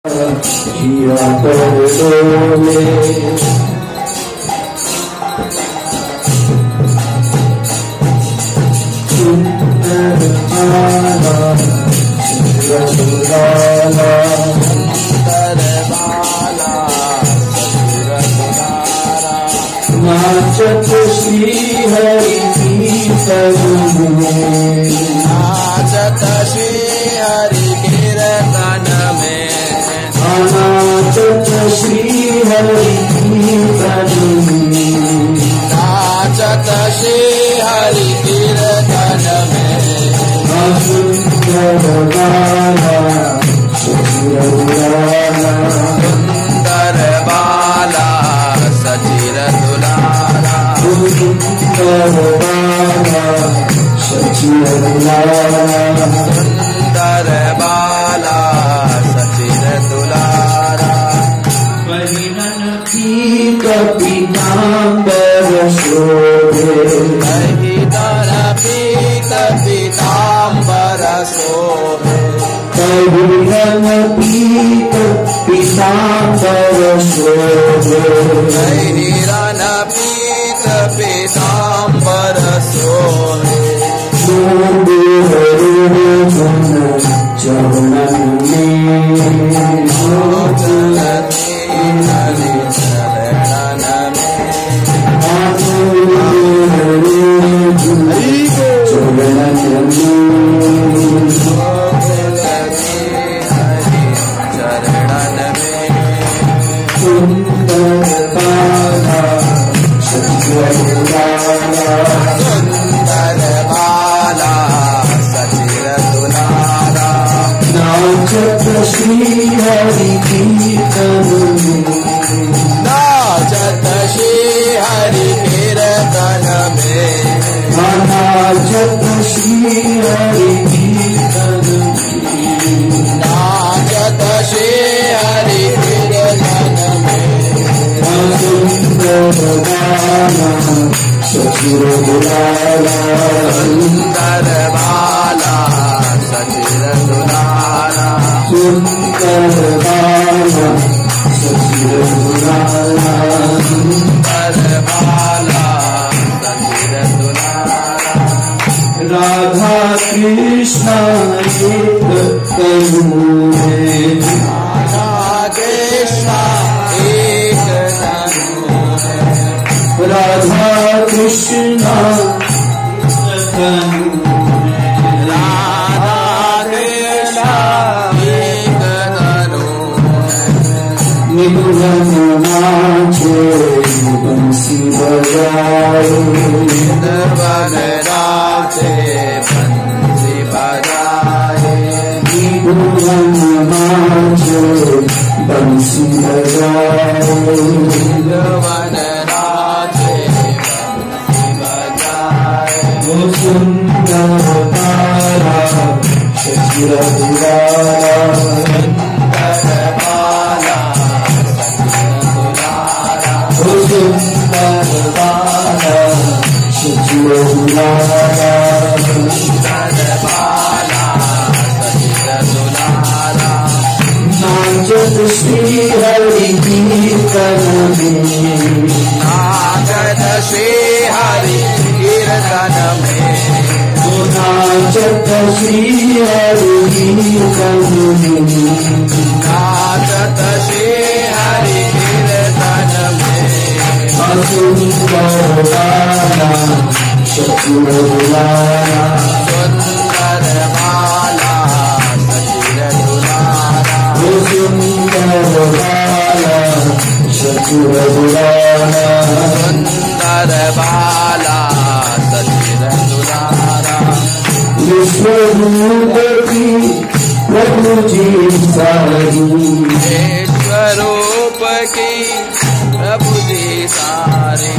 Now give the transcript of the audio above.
जिया कर डोले सुंदर माला रसुलाला सुंदर माला रसुलाला नाचत श्री हरि कीर्तन में नाचत श्री हरि कीर्तन में नाचत श्री हरि कीर्तन में नाचत श्री हरि कीर्तन में सुंदर बाला सचिरदुलाला सुंदर बाला सचिरदुलाला सुंदर बाला सचिरदुलाला सुंदर बाला सचिरदुलाला परिणन पीत पीतांबर शोभे परिणन पीत पीतांबर शोभे परिणन पीत पीतांबर शोभे परिणन पीत पीतांबर शोभे शोभे हरे चरणन में चलती हरि चरणन में सुंदर बाला सचिरदुलाला सुंदर बाला सचिरदुलाला नाचत श्री हरि कीर्तन में नाचत श्री हरि कीर्तन में नाचत श्री हरि कीर्तन में नाचत श्री हरि कीर्तन में सुंदर बाला सचिरदुलाला सुंदर बाला सचिरदुलाला सुंदर बाला सचिरदुलाला सुंदर बाला सचिरदुलाला राधा कृष्ण एक तनु है राधा कृष्ण एक तनु है राधा कृष्ण तनु राधा कृष्ण एक तनु निगुण नाचे बंसी बजाए निगुण नाचे बंसी बजाए निगुण नाचे बंसी बजाए निगुण नाचे बंसी बजाए वो सुंदर बाला सचिरदुलाला सुंदर बाला सचिरदुलाला वो सुंदर बाला सचिरदुलाला सुंदर बाला सचिरदुलाला नाचत श्री हरि कीर्तन में नाचत श्री हरि कीर्तन में नाचत श्री हरि कीर्तन में नाचत श्री हरि कीर्तन में सुंदर बाला सचिरदुलाला सुंदर बाला सचिरदुलाला सुंदर बाला सचिरदुलाला सुंदर बाला सचिरदुलाला विश्वरूप की प्रभु जी सारी विश्वरूप की प्रभु जी सारे